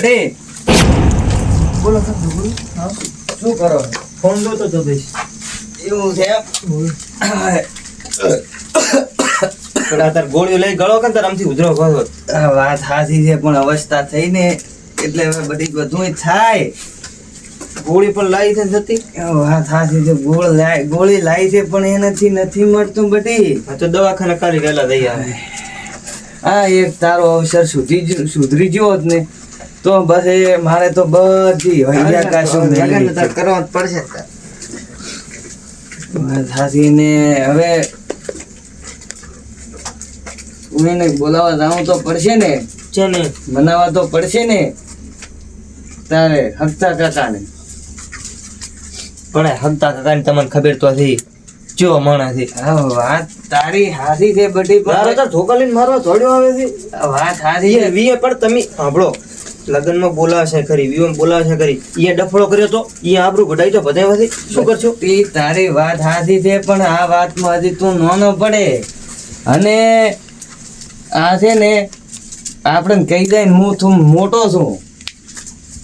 બડે બોલો બોલો. હા શું કરો? ફોન દો તો ભાઈ. એવું છે પણ આ તાર ગોળીઓ લઈ ગળો કે તાર આમથી ઉધરો ગયો. આ વાત સાચી છે પણ અવસ્થા થઈ ને એટલે હવે બધી બધું થાય. ગોળી પણ લાવી છે જતી. વાત સાચી છે. ગોળી લાવી છે પણ એનાથી નથી મળતું બધી. આ તો દવાખાને કાલી વહેલા દઈ આવે. આ એક તારો અવસર સુધરી ગયો હોત ને તો બસ એ મારે તો બધી હૈયા કાશું કરવા જ પડશે. સાચી ને હવે એને બોલાવા જાવું તો પડશે ને. છે ને મનાવા તો પડશે ને તારે હકતા કાકાને. પણ હગતા કાકાને તમને ખબર તો હતી ચો માણા છે. હા વાત તારી હાસી છે બધી મારો તો ધોકા લઈને મારવા જોડ્યો આવે છે. વાત હાસી છે. વીએ પણ તમે સાંભળો લગ્નમાં બોલાવશે ખરી વિવાહ બોલાવશે ખરી એ ડફળો કર્યો તો એ આબરૂ ઘટાઈ તો બધાય વાથી શું કરશો? એ તારી વાત હાસી છે પણ આ વાતમાં હજી તું નાનો પડે અને આ છે ને આપણે કહી જાય ને હું તું મોટો છું.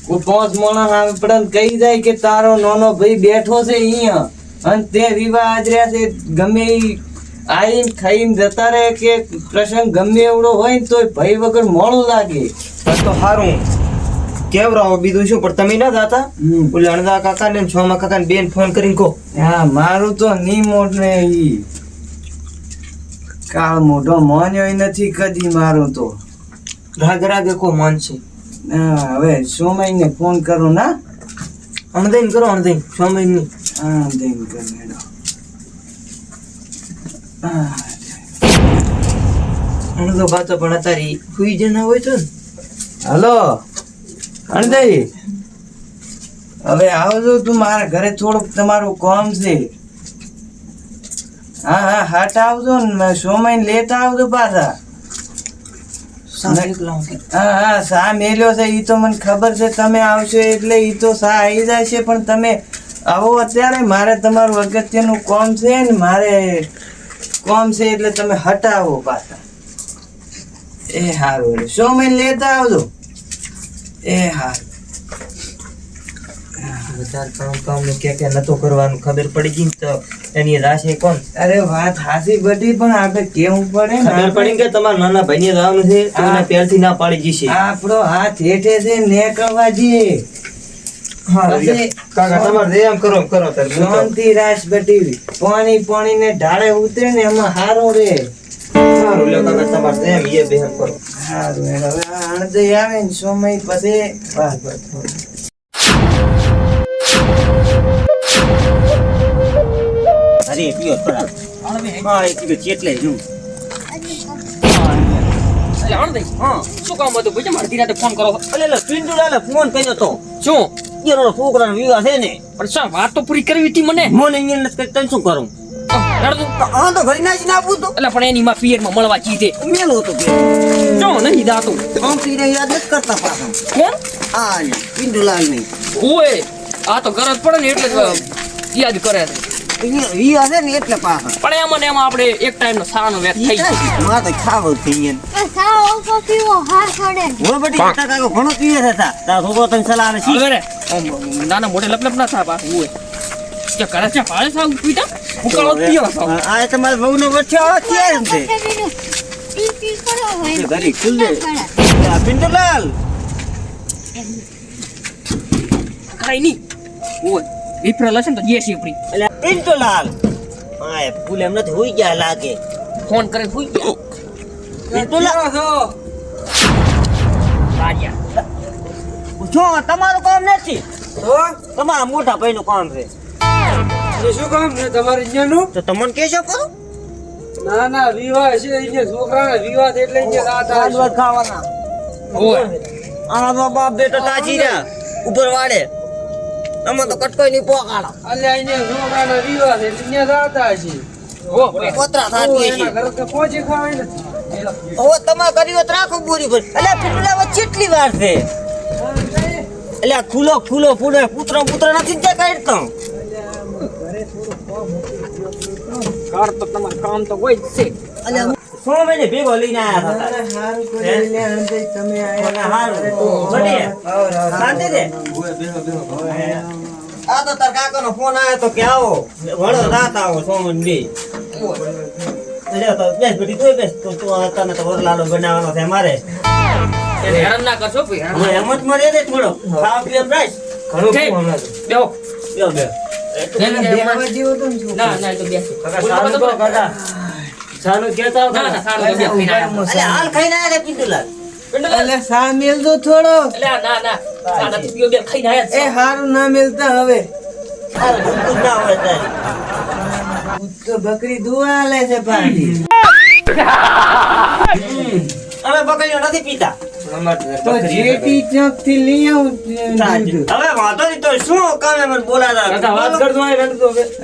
હું 5 માણસ આપણે કહી જાય કે તારો નાનો ભાઈ બેઠો છે અહીંયા અને તે વિવાહ આજર્યા છે. ગમે ઈ આઈને ખાઈને જતા રહે કે પ્રસંગ ગમે એવડો હોય ને તોય ભાઈ વગર મોડું લાગે. બસ તો સારું કેવરાવો બીજું શું પણ તમે ના જાતા ઓલે અણદા કાકા ને છોમા કાકા ને બેન ફોન કરીને કહો. હા મારું તો ની મોઢ ને ઈ કાળ મોઢો મોન્યો નથી કદી મારું તો. રાગ રાગે કો માનશે. હવે સોમયને ફોન કરું ના. અણદઈને કરો અણદઈને સ્વામી ની. હા દઈને કર મેડો. અણદો બાતો પણ અત્યારે સુઈ જ ના હોય તો ને. હલો અણદઈ હવે આવજો તું મારા ઘરે થોડુંક તમારું કામ છે. હા હા હાટ આવજો ને સોમય લેતા આવજો પાછા. હા હા સા મેલ્યો છે ઈ તો મને ખબર છે તમે આવશો એટલે ઈ તો સા આવી જાય છે પણ તમે આવો અત્યારે મારે તમારું અગત્યનું કામ છે ને મારે કામ છે એટલે તમે હટાવો પાછા. એ હારું સોમય લેતા આવજો. એ હારું વધારે કામ ને કે નતો કરવાનું ખબર પડી ગઈ તો એની રાશે કોણ? અરે વાત હાસી બધી પણ આપણે કેવું પડે ને. ખબર પડી કે તમારા નાના ભાઈને જવાનું છે તો એના પેરથી ના પાડી જશે. આપણો હાથ હેઠે છે ને કરવા જઈએ. કાકા તમારે જે આમ કરો કરો તાર શાંતિ રાસ બધી પાણી ને ઢાળે ઉતરે ને એમાં હારું રે. સારું લ્યો કાકા તમારે જેમ એ બેહમ કરો. હારું હવે અણદઈ આવે ને સમય પછી વાત અરે પીઓ પરા હા એ પીઓ ચેટલે જો શું કામ હતું ભાઈ મારી રાતે ફોન કરો? અલે પિંડુ લાલે ફોન કર્યો તો શું ઈરો છોકરાનો વિવાહ છે ને પણ શું વાત તો પૂરી કરવી હતી મને. મને અહીંયા નથી તને શું કરું? હા તો ઘરે ના જ ના પૂછતો એટલે પણ એની માં પિયર માં મળવા ચીતે મેલો તો કે શું નહીં દાતું આમ પીરે યાદ નથી કરતા પાછા. કોણ? હા પિંડુલાલ નહીં ઓય આ તો ગરજ પડે ને એટલે જ યાદ કરે છે. વિવાહ છે ને એટલે પાછા પણ એમાં ને એમાં આપણે એક ટાઈમ નો સાનો વેત થઈ જાય. માં તો ખાવો થઈ બોલ બટી કાકા ઘણો પીએ હતા તાર છોકરો તને સલાહ ને શીખ. હવે રે નાના મોટે લપ ના થાય પાછું ઓય કે કરે છે પાળે સાવ પીતા ઉકાળો પીયો સાવ. આ તમારા બહુ નો વચ્ચે આવા કેમ છે ઘરે ખુલ દે પિંડુલાલ કાઈ નહીં ઓય વિફરેલા છે ને તો જેસી આપણી એટલે પિંડુલાલ હા ફૂલ એમ નથી હોઈ ગયા લાગે ફોન કરે હુઈ ગયા પિંડુલાલ રાજા જો તમારું કામ નથી તમારા મોટા ભાઈનું કામ છે. શું કામ છે તમારે અહીંયાનું? તો તમને કેશો કરું ના ના વિવાહ છે અહીંયા છોકરાના વિવાહ છે એટલે અહીંયા રાત આજ ખાવાના ઓય આનો બાપ બેટો તાજી રહ્યા ઉપર વાડે અમે તો કટકોઈ ની પોકાળો એટલે અહીંયા છોકરાના વિવાહ છે એટલે અહીંયા રાતા છે. ઓ ભાઈ પોતરા થાતી છે ઘરે તો પહોંચી ખાવાય નથી. હવે તમારે કર્યો તો રાખો પૂરી પર એટલે પિંડલા કેટલી વાર છે એટલે ખુલો ખુલો પૂરે પુત્ર નથી જ કાઢતો કાર તો તમારું કામ તો હોય જ છે. એટલે 6 મહિને ભેગો લઈને આયા હતા અરે હારું કરી લે અંતે તમે અને આયા હારું બની શાંતિ છે આ તો તાર કાકાનો ફોન આવ્યો તો કે આવો વડો રાત આવો 6 મહિને એટલે તો બેસ બેટી તું બેસ તો તને તો વરલાલો બનાવવાનો છે મારે એને હેરાન ના કરશો ભાઈ હેરાન હું એમ જ મરે દે થોડો ખાવા પીવા રાઈસ ઘણું ઠીક. હમણાં બેહો બે એને બેહવા જેવો તો ને શું? ના ના એ તો બેસ સાનું તો કાકા સાનું કહેતા ના ના સારું તો બેસ પીને આયા. અલે હાલ ખાઈને આયા રે પિંડુલાલ અલે સા મેલજો થોડો એટલે ના ના સાડા પીઓ બે ખાઈને આયા જ એ હારું ના મેલતા હવે આ દૂધ ના હોય તારી તો બકરી દુઆ લે છે પાછી અમે બકરીઓ નથી પીતા તો જેટી ચોક થી લઈ આવું દૂધ. હવે વાંધો નહીં તો શું કામે મને બોલાતા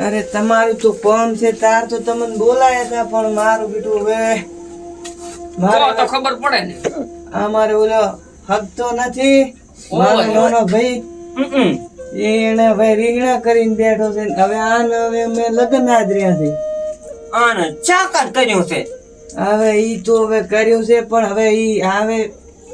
અરે તમારું તો કોમ છે તાર તો તમને બોલાયા હતા પણ મારું બેટું હવે તો તો ખબર પડે ને અમારે ઓલો હક તો નથી મારો નાનો ભાઈ એને ભાઈ રીંગણા કરીને બેઠો છે ને હવે આને હવે અમે લગ્ન જ રહ્યા છે આને ચાકર કર્યું છે હવે ઈ તો હવે કર્યું છે પણ હવે ઈ હવે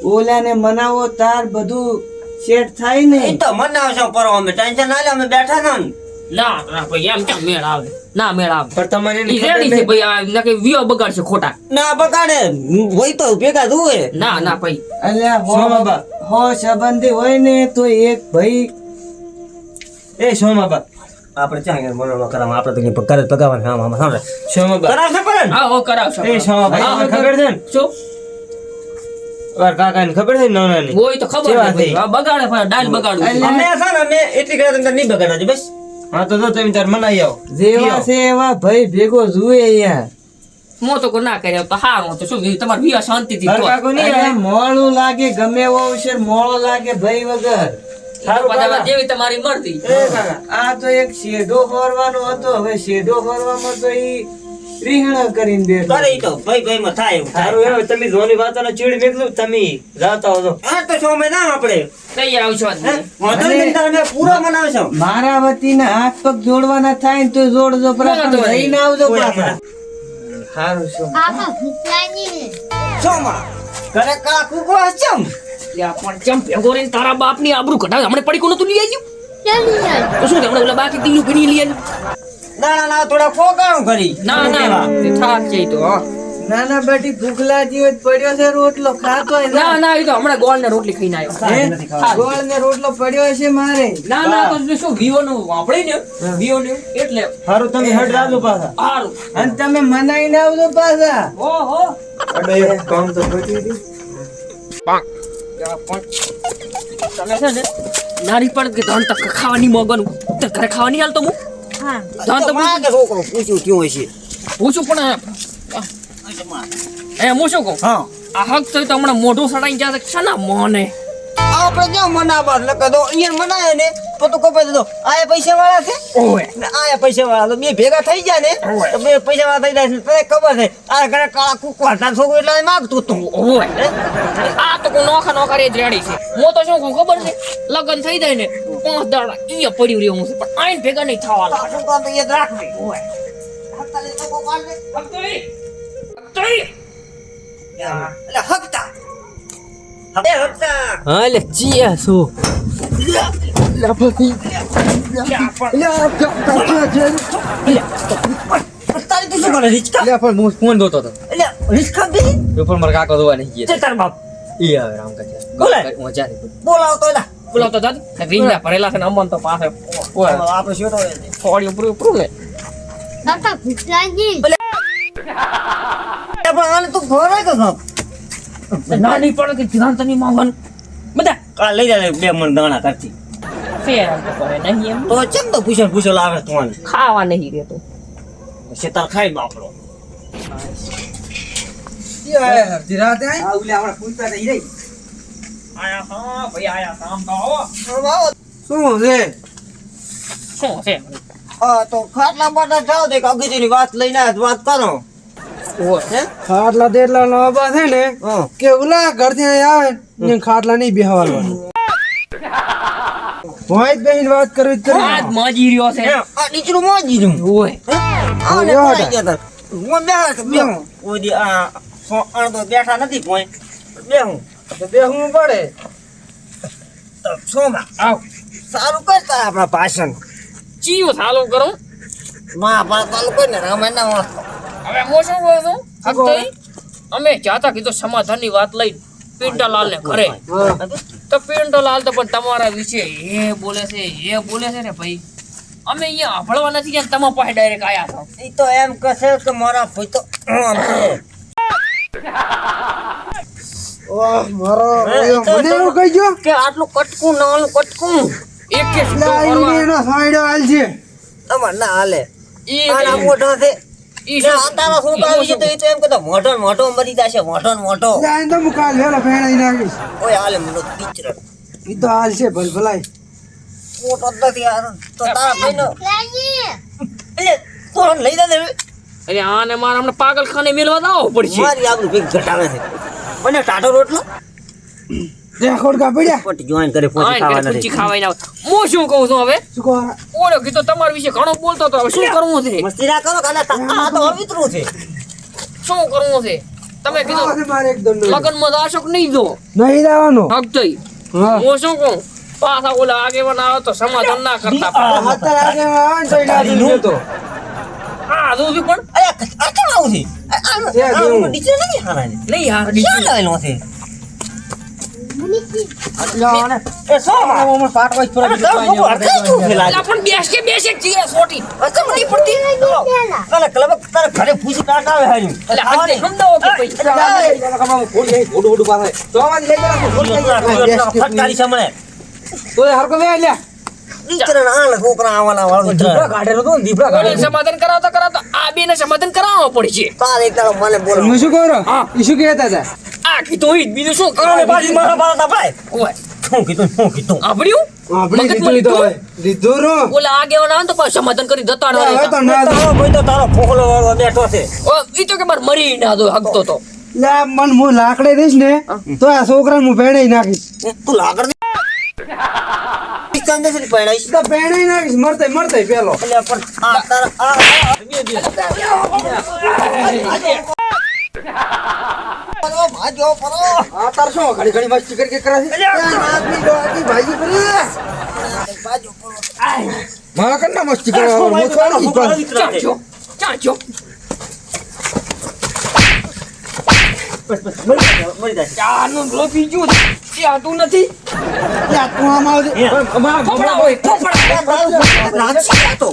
ઓલાને મનાવો તાર બધું સેટ થાય ને એ તો મનાવશો પર અમે ટેન્શન ના લે અમે બેઠા હતા ને ના ના ભાઈ એમ કેમ મેળ આવે ના મેળ આવે પણ તમારે ઈ રેડી છે ભાઈ આ નકે વિયો બગાડશે ખોટા ના બગાડે હોય તો ભેગા જુએ ના ના ભાઈ અલ્યા હો સંબંધી હોય ને તો એક ભાઈ એ સોમાબા આપણે ચાંગે મનોમાં કરામ આપણે તો કઈ કરે પગાવવાનું કામ આમાં સાંભળે સોમાબા કરાવશે પડે ને હા હો કરાવશો એ સોમાબા હા, તમને ખબર છે ને શું વાર કાકાને ખબર છે ને નાનાની હોય તો ખબર કેવા ને ભાઈ થઈ? આ બગાડે પણ ડાલ બગાડું અલ્યા. અમે છે ને અમે એટલી કરે તમને નહીં બગાડવા બસ હા તો જો તમે તાર મનાઈ આવો જેવા છે એવા ભાઈ ભેગો જુએ યાર મો તો કોઈ ના કરે તો હારું તો શું તમારે વિયા શાંતિથી તાર કહો. કાકો નહીં અલ્યા, આવે મોડું લાગે ગમે એવો અવસર મોડો લાગે ભાઈ વગર સારું બધા કાકા. જેવી તમારી મરજી એ કાકા આ તો એક શેઢો ફરવાનો હતો હવે શેઢો ફરવામાં તો ઈ રીહણા કરીને બેઠો કરે ઈ તો ભાઈ ભાઈ માં થાય એવું થાય સારું એવો તમે જોની વાતોનો ચીડ મેકલું તમે જાતા હો તો હા તો સો મહિના આપણે તૈયાર આવશો જ હે? નહીં. વાંધો નહીં તમે પૂરો મનાવશો મારા વતીના હાથ પગ જોડવાના થાય ને તો જોડજો વાંધો નહીં. રહીને આવજો કોઈ પાછા સારું શું આમાં ભૂખલાની સોમાં ઘરે કા કુકો હચમ લ્યા, પણ ચમ ભેગો રહીને તારા બાપની આબરૂ કઢાવે હમણાં પડીકું નતું લઈ આવ્યું ચાલી જાય તો શું હમણાં ઓલા બાકી દીનું ઘણી લઈ આવ્યું દાણા ના થોડા ફોકાણું કરી ના ના તે થાક છે ઈ તો હા. નાના બેટી ભૂખલા જેવો જ પડ્યો છે રોટલો ખાતો હોય ના ના એ તો હમણાં ગોળ ને રોટલી ખાઈને આવ્યો ગોળ ને રોટલો પડ્યો છે મારે ના ના તો શું વિવો નું વાપરી ને વિવો નું એટલે સારું તમે હેડ રાજો પાછા હારું અને તમે મનાઈને આવજો પાછા ઓહો અડો એક કામ તો પતી ગયું તમે છે ને નારી પણ કે ધન તક ખાવાની મોગવાનું તો ઘરે ખાવાની હાલ તો હું હા ધન તો મારા કે છોકરો પૂછ્યું ક્યું હશે પૂછું પણ એ હું શું કહું હા આ હક તો હમણાં મોઢું સડાઈ જાય છે ના મોને આપણે જો મનાવા લખે તો અહીંયા મનાય ને તો તું કપાઈ દો આયા પૈસા વાળા છે ઓય ને આયા પૈસા વાળા તો બે ભેગા થઈ જાય ને તો બે પૈસા વાળા થઈ જાય છે તને ખબર છે આ ઘરે કાળા કુકુ હતા છોકરો એટલે માગતું તું ઓય આ તો કોઈ નોખા નોખા રે જ રેડી છે હું તો શું કહું ખબર છે લગન થઈ જાય ને 5 દાડા અહીંયા પડ્યું રહ્યું છે પણ આઈને ભેગા નહીં થવા લાગે શું કામ તો યાદ રાખવી ઓય હપ્તા તો કાઢ લે ભક્તોઈ ભક્તોઈ એટલે હપ્તા હપ્તા હા લે ચિયા છો તારી તું શું કરે રિચકા પણ હું ફોન જોતો હતો એટલે રિચકા દે તો પણ મારા કાકો જોવા નહીં ગયા તે તાર બાપ ઈ આવે રામ કાકા બોલે હું જાને બોલાવતો એલા બોલાવતો દાદી રીંગણા ભરેલા છે ને અમન તો પાસે ઓય આપણે શું તો ફોડી ઉપરું ઉપરું ને કાકા ભૂખલાની પણ આને તું ખોરાય કે બાપ નાની પણ કે ધ્યાન તની માંગવાનું બધા કાલ લઈ જાય બે મણ દાણા કરતી ફેર આમ તો કરે નહીં એમ તો ચમ તો પૂછો લાવે તું આને ખાવા નહીં રહેતો શેતાર ખાઈ બાપડો આયા હા ભાઈ આયા કામ તો આવો શું છે શું છે હા તો ખાટલા બાટા જાવ દે અગત્યની વાત લઈને આયા તો વાત કરો ઓય હે ખાટલા તેટલા નવા છે ને હા કે ઓલા ઘરથી આવે ને ખાટલા નહીં બેહવાનું હોય જ બેહીન વાત કરવી જ આજ માજી રહ્યો છે આ નીચલું મોજી દઉં ઓય હે આ ને કોણ ગયા તા હું બે કોઈ દી આ અણતો બેઠા નથી કોઈ બેહું તો બેહવું પડે. તો સોમાં આવ સારું કરતા આપણા ભાષણ ચીયો ચાલુ કરું મહાભારત ચાલુ કરીને રામાયણ ના વાંચતો હવે હું શું કહું છું હકતઈ અમે જાતા કીધું સમાધાનની વાત લઈ પિન્ટાલાલ ને ઘરે તો પિન્ટાલાલ તો પણ તમારા વિશે એ બોલે છે ને ભાઈ અમે અહીંયા સાંભળવા નથી ગયા તમે પાસે ડાયરેક્ટ આયા છો એ તો એમ કહેશે કે મારા ભાઈ તો આમ છે. ઓહ મારો એ તો મને એવું કહી ગયો કે આટલું કટકું નાનું કટકું એક કે એટલે આ ઈનો ફાયદો હાલ છે. તમારે ના હાલે ઈ આના મોઢો છે ઈ ને આ તારા છોકરા આવી છે તો એ તો એમ કહેતો મોઢો ને મોઢો મરી જશે મોઢો ને મોઢો એટલે આને તો હું કાલ વહેલો ફેણાઈ નાખીશ. ઓય હાલે મને ટીચર ઈ તો હાલ છે ભલભલાઈ. મોટો જ નથી યાર તો તારા ભાઈનો ભૂતલાજી એટલે કોણ લઈ દે અરે આને મારે હમણાં પાગલખાને મેલવા દાવો પડશે મારી આબરૂ ભેગ ઘટાવે છે મને ટાઢો રોટલો જે ખોડકા પડ્યા પોટી જોઈન કરે પોટી આઈને ખાવા ઘરે પૂંચી નથી ખાવાય ના હું શું કહું છું હવે શું કહો? ઓળો કીધું તમારા વિશે ઘણો બોલતો હતો હવે શું કરવું છે મસ્તી ના કરો કાલે આ તો અવિતરું છે શું કરવું છે તમે આ કીધું છે મારે એક દંડો. લગનમાં દાશક નહીં દો નહીં દાવાનો. હકતઈ હા. હું શું કહું પાછા ઓલા આગેવાન આવે તો સમાધાન ના કરતા હાથા લાગે આવે ને તોય ના દીધું તો. હા જોજો પણ અરે આ કેમ આવું છે છે દેવું. ટીચર નથી હારા ને નહીં યાર ક્યાં લાવેલો છે મનીષજી એ સો માં પાટવા જ પડે પણ બેસે ચીરે સોટી અચમ નહીં પડતી પેલા કાલે ક્લબ તારે ઘરે પૂછી કાટ આવે હારી એટલે હાથે સમજાવો કે ભાઈ ફટકારી સામે તોય હરકો બે લ્યા. ટીચર ના છોકરા આવવાના વાળું ઓલે સમાધાન કરાવતા આ બેને સમાધાન કરાવવા પડશે તારે એક તારો મને બોલો તમે શું કરો? હા. ઈ શું કહેતા હતા? આ કીધું ઈ જ બીજું શું કાલે પાછી મારા બાળા ભાઈ ઓય શું કીધું આભડ્યું આપણે મગજમાં લીધું લીધું? હવે. લીધું રો. ઓલા આગેવાન આવે ને તો પાછું સમાધાન કરી જતા હવે તો રહેતા. ના દો. તારો ભાઈ તો તારો ફોકલો વાળો બેઠો છે ઓ ઈ તો કે મારે મરી ના દો હકતો તો લે મન હું લાકડે દઈશ ને તો આ છોકરાને હું ભેણાઈ નાખીશ. તું લાકડ ચંદે છે પૈણાઈશ તો ભેણાઈ નાખીશ મરતે પેલો. એટલે પણ આ તારા આ ભાજો પરો આ તાર શું ઘડી મસ્તી કરી કરે છે? આદમી ડોહાની ભાજી કરી. ભાજો પરો મારા કન્ના મસ્તી કરવા હું છોડી દીધો. ચાચો ચાચો મરી જાય ચાનું લોફી જો ત્યાં તું નથી લે તું આમ આવજે. અમારા ફફડા હોય ફફડા તો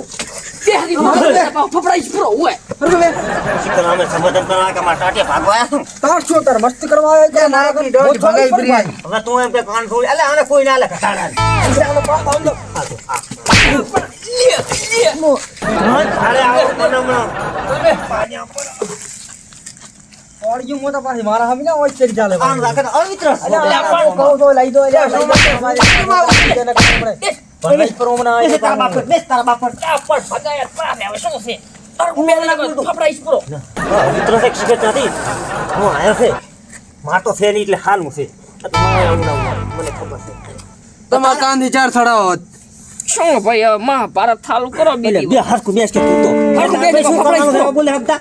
તે હાથી ફફડાઈશ પૂરો હોય હરકો બે. શીખર અમે સમાધાન કરવા કે મારા ટાટિયા ભાગવા આવ્યા છું તાર શું તાર મસ્તી કરવા આવે છે? મારા કન્ની ડોહાની ભગાઈ કરી આઈ. હવે તું એમ કે કાન છોડી એટલે આને કોઈ ના લે ઘટાડા અરે આવો બનામણો ઓડિયું મોટા પાસે મારા હામી ના હોય છે ચાલે. આમ રાખે તો અવિત્ર અલ્યા પણ કહું તો લઈ દો લ્યા. તારા બાપ બેસ તારા બાપ આ પણ ભગાયા પાસે હવે શું છે ફફડાઈશ પૂરો અવિત્ર છે શીખર નથી હું આવ્યો છે માં તો છે નહીં એટલે હાલનું છે મને ખબર છે તમારા કાંધી ચાર છડાવો. શું ભાઈ હવે મહાભારત ચાલુ કરો એટલે બીજી બે હરખું બેસ કે તું તો હરખું બેસ કે શું ફફડાઈશ કરવાનું છે? પૂરો. બોલે હકતા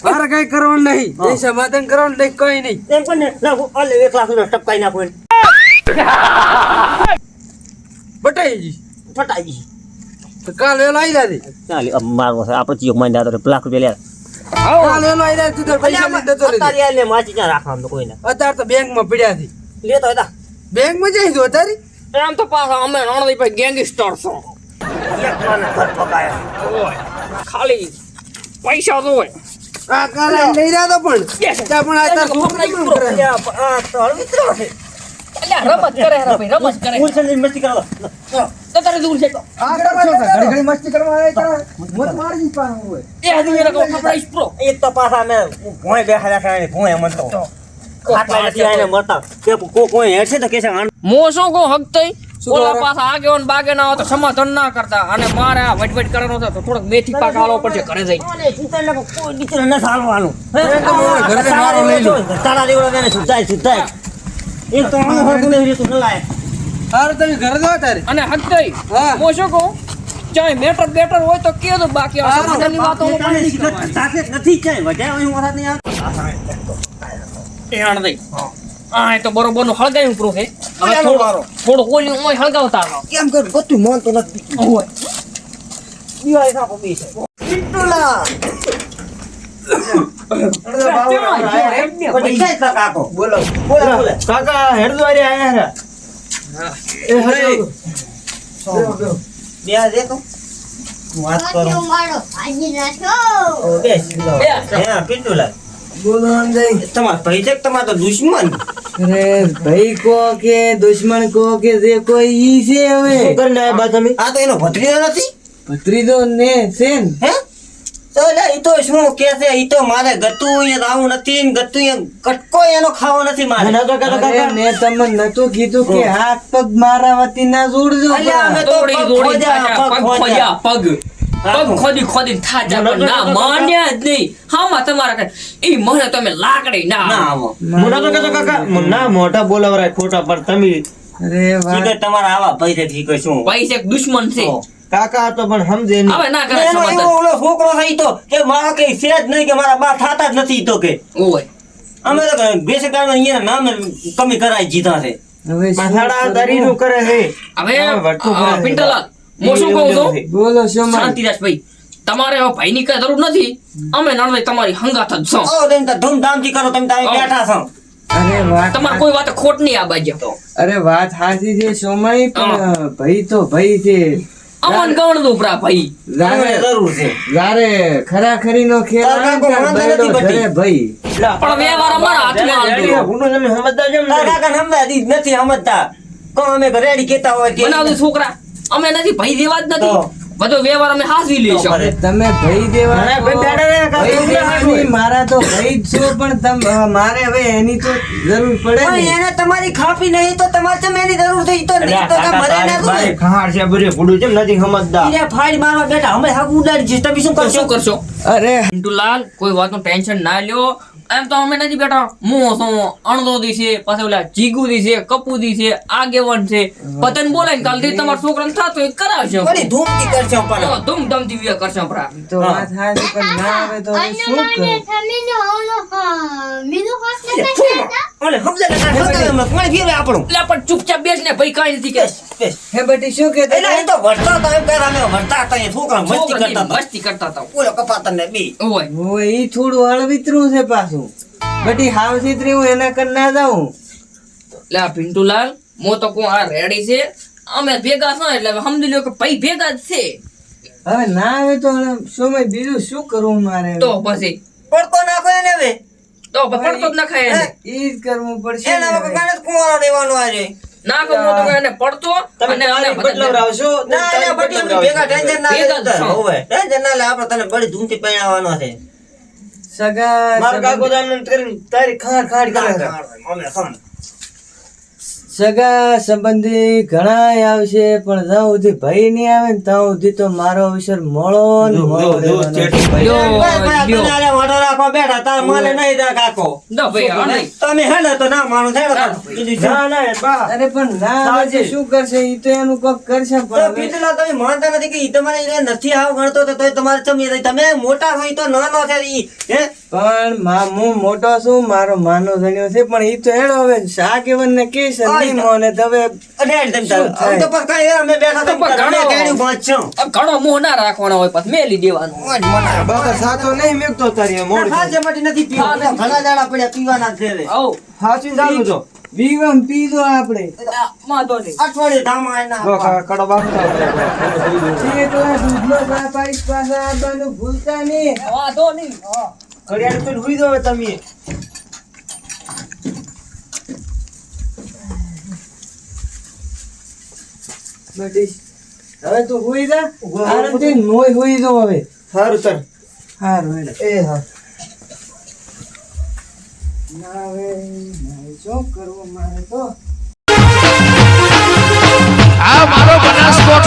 મારે કઈ કરવાનું નહીં. એ સમાધાન કરવાનું નહીં કઈ નહીં. એમ પણ ને ના હું અલે 1 લાખ રૂપિયા ટપકાઈ નાખું એને. બટાઈજી ફટાઈ ગઈ તો કાલ વેલો આવી જાતી. ચાલ મારો છે આપણે ચિયો માઈ દાતો 1 લાખ રૂપિયા લે કાલ વેલો આવી જાય તું તાર પૈસા લઈ જતો રહેજે. અત્યારે આલે માચી ક્યાં રાખવાનું કોઈને અત્યારે તો બેંકમાં પડ્યા હતી. લેતો હતા બેંકમાં જઈ દો તારી. આમ તો પાછા અમે રણદીપભાઈ ગેંગસ્ટર છો એક મને ઘર પકાયા ઓય ખાલી પૈસા તો હોય આ કાલે લઈ રહ્યા તો પણ ત્યાં પણ આ તાર ફફડાઈશ શું પૂરો. કરે? આ તો અવિત્ર છે અલ્યા રમત કરે હે ભાઈ રમત કરે ફૂલ સંજી મસ્તી કરો તો તારે દૂર છે તો આ કરવા શું થાય? ઘડી મસ્તી કરવા આવે તારે મત મારી પાનું હોય. એ હાથી એને કહો ફફડાઈશ પૂરો એક તો પાછા મેં ભોંય બેઠા રાખા ભોંય મનતો આટલા નથી આને મરતા કે કોઈ હેઠે તો કે છે મો શું કહું હકતઈ શું ઓલા કરે? પાછા આગેવાન બાગે ના આવે તો સમાધાન ના કરતા અને મારે આ વટવટ કરવાનો હતો તો થોડોક મેથી પાક આલો પડશે ઘરે જઈ અને ચિંતા ન કોઈ દીકરો ન સાલવાનું ઘરે મારો લઈ લો. તારા દેવડા મેને સુધાય એક તો આનું હરકું નહીં રીતું ન લાય હારું તમે ઘરે જાઓ તારે. અને હકતઈ હા. મો શું કહું ચાય મેટર બેટર હોય તો કેજો બાકી આ સમાધાનની વાતો ઠેકાણે શિખર સાથે જ નથી ચાય વજાય હું વરાત નહીં આવતો હેણ દઈ આ તો બરોબર નું હળગાયું પ્રૂફ હે હવે એનો વારો. થોડું ઓલી ઓય હળગાવતા આવો કેમ કર બધું મન તો નથી ઓય દિવાળી સાપો બી છે પિન્ટુલા પછી ક્યાંય તા કાકો બોલો બોલો કાકા હેડદ્વારી આયા હે બે દે તો વાત કરો પાછો મારો ભાજી નાખો બેસ બેસ. હે પિન્ટુલા બોલો અંજય તમાર ભાઈ છે કે તમાર તો દુશ્મન અરે ભાઈ કો કે દુશ્મન કો કે જે કોઈ ઈ છે હવે કરીને આયા બા તમે આ તો એનો ભત્રીજો નથી ભત્રીજો ને છે ને હે તો લે ઈ તો શું કે છે ઈ તો મારે ગતું અહીંયા રાવું નથી ને ગતું અહીંયા કટકો એનો ખાવો નથી મારે ના તો કાકા અરે મેં તમને નતું કીધું કે હાથ પગ મારા વતી ના જોડજો અલ્યા, અમે તો દોડી પગ દોડી ખોજ્યા, થાક્યા, પગ પગ ખોજ્યા, પગ ખોદી ખોદી થાજા પણ ના માન્યા જ નહીં હામાં તમારા કઈ ઈ મને તમે લાકડી ના ના આવો. આવો મુના તો કાકા કાકા ના મોટા બોલાવરાય ખોટા પણ તમે અરે વાત ઠીક તમારા આવા ભાઈ છે ઠીક શું ભાઈ છે દુશ્મન છે કાકા તો પણ સમજે નહીં હવે ના કરે એનો એવો સમાધાન ઓલો છોકરો છે ઈ તો કે મારા કઈ છે જ નહીં કે મારા બા થાતા જ નથી ઈ તો કે ઓય અમે તો બેસેકાળ અહીંયા નામ કમી કરાઈ જીધા છે હવે શું પાછાડા કરું? દરીનું કરે છે હવે હા, વટકું કરે છે. પિન્ટલાલ હું શું કહું છું બોલો શું મારે? શાંતિદાસ ભાઈ તમારે હવે ભાઈની કઈ જરૂર નથી અમે નણંદ તમારી હંગાત જ છો ઓ તેમ તો ધૂમધામથી કરો તમે તારે બેઠા છો અરે વાત તમારે કોઈ વાત ખોટ નહીં આ બાજુ અરે વાત સાચી છે સોમાઈ પણ ભાઈ તો ભાઈ છે અમન ગણ દો પ્રા ભાઈ અમને જારે જરૂર છે જારે ખરાખરી નો ખેલ તાર આવે ને કાકો ત્યારે વાંધો નથી બૈડો બધી. ધરે ભાઈ પણ વ્યવહાર અમારા હાથમાં આવતો ગુનો તમે સમજતા કેમ તારા નહીં? કાકા સમજતા નથી સમજતા કો અમે રેડી કેતા હોય કે બનાવજો છોકરા અમે નથી ભાઈ દેવા જ નથી તો. બધો વ્યવહાર અમે હાસવી લઈશું અરે, તમે ભાઈ દેવા અરે છો. ભાઈ બેઠા રહ્યા કાકા, ભાઈ દેવાની મારા તો ભાઈ જ છો પણ મારે હવે એની તો જરૂર પડે પણ ને એને તમારી ખાપી નહીં તો તમારે ચમ એની જરૂર થઈ તો નહીં તો કાં મરે ના બારે દો ખહાર છે બરે ભૂડું કેમ નથી સમજતા ઈને ફાડી મારવા બેઠા અમે હાક ઉડાડી છે તમે શું તો કરશો શું કરશો અરે પિન્ટુલાલ કોઈ વાતનું ટેન્શન ના લ્યો એમ તો અમે નથી બેઠા હું છું અણદોદી છે પાછા ઓલા જીગુદી છે કપૂદી છે આગેવન છે પતન બોલાય કાલથી તમારા છોકરાને થાતો એ કરાવશે બધી ધૂમથી કરશો પણ ધૂમધામથી વિવાહ કરશે પ્રા તો વાત સાચી પણ ના આવે તો હવે શું કરું થમીનો ઓલો મીનુ હોસ્ટેલ ઓલે સમજે ને સમજે એમ કોણ ફેરે આપણું એટલે પણ ચૂપચાપ બેસ ને ભાઈ કાંઈ નથી કે બેસ. હે બટી શું કહેતા એટલે એ તો વળતા હતા એમ કહેતા અમે વળતા હતા એ છોકરા મસ્તી છોકરાની કરતા હતા મસ્તી કરતા હતા ઓલો કપાતર ને બી ઓય હોય ઈ થોડું હળવિતરું છે પાછું બટી હાવસીતરી હું એના કર ના જાઉં એટલે આ પિન્ટુલાલ મો તો કોણ આ રેડી છે અમે ભેગા છો એટલે હવે સમજી લ્યો કે ભાઈ ભેગા જ છે હવે ના આવે તો હવે સમય બીજું શું કરવું મારે તો પછી પડતો નાખો એને હવે તો પડતો જ ના ખાય એને ઈ જ કરવું પડશે ને એના હવે. વગર કાને જ કુંવારો દેવાનો આજે ના કહું તો કહે એને પડતો તમે અને અમે તારીખ બધા બદલાવરાવશો તો ના તારીખ એટલે બધી અમે બદલાવરાવશો. ભેગા ટેન્શન ના ભેગા જ લેતા છો. હોવે ટેન્શન ના લે આપણે તને બડી ધૂમથી પહેણાવવાનો છે સગા મારા કાકો તો આમને કરીને તારી ખાર ખાર કરે છે. અમે son. સગા સંબંધી ઘણા આવશે પણ જ્યાં સુધી ભાઈ નહીં આવે ને ત્યાં સુધી તો મારો અવસર મોળો ને જો, મોળો જો, રહેવાનો જો, છે. લ્યો, ભાઈ, ભાઈ, લ્યો. તને આલે વાંઢો રાખવા બેઠા તાર માલે નહીં જા કાકો ના ભાઈ આ નહીં. તમે હેડે તો ના માનો થેડો તો બીજું શું? ના ના એ બા અરે પણ ના આવે તો શું કરશે ઈ તો એનું કોક કરશે તો પણ હવે પીતલા તમે માનતા નથી કે ઈ તમારે ઈ નથી આવ ગણતો તો તોય તમારે ચમી રહી તમે મોટા છો ઈ તો નાનો છે ઈ હે પણ હું મોટો છું મારો માનો ધન્યો છે પણ ઈ તો હેડો હવે શાકેવન ને કહીશ ને નહીં મોને તો હવે અરે હેડ તેમ તાર શું થાય? આમ તો પણ કાંઈ અમે બેઠા તો તો પણ તમે ઘણો- કેડ્યું વાંચશો આ ઘણો મોહ ના રાખવાનો હોય પછી મેલી દેવાનું બાબા સાતો નહીં મેકતો તારી મોડ ફાજે મટી નથી પીવું ઘણા દાડા પડ્યા પીવાના જ છે રે. આવો હાચું ચાલુ છો બીવમ પીધો આપણે વાંધો નહીં અઠવાડિયે ધામા એના જો કડો બાપુ એકલા દૂધનો ચા પાઈશ પાછા આવવાનું ભૂલતા નહીં વાંધો નહીં ઘડિયાળ તો હુઈ દો હવે તમે બટી હવે તું હુઈ જા આરતી મોય હુઈ જો હવે સારું ચાલ હારું હેડો એ હા ના હવે ના શું કરવું મારે તો આ મારો બનાસકોટ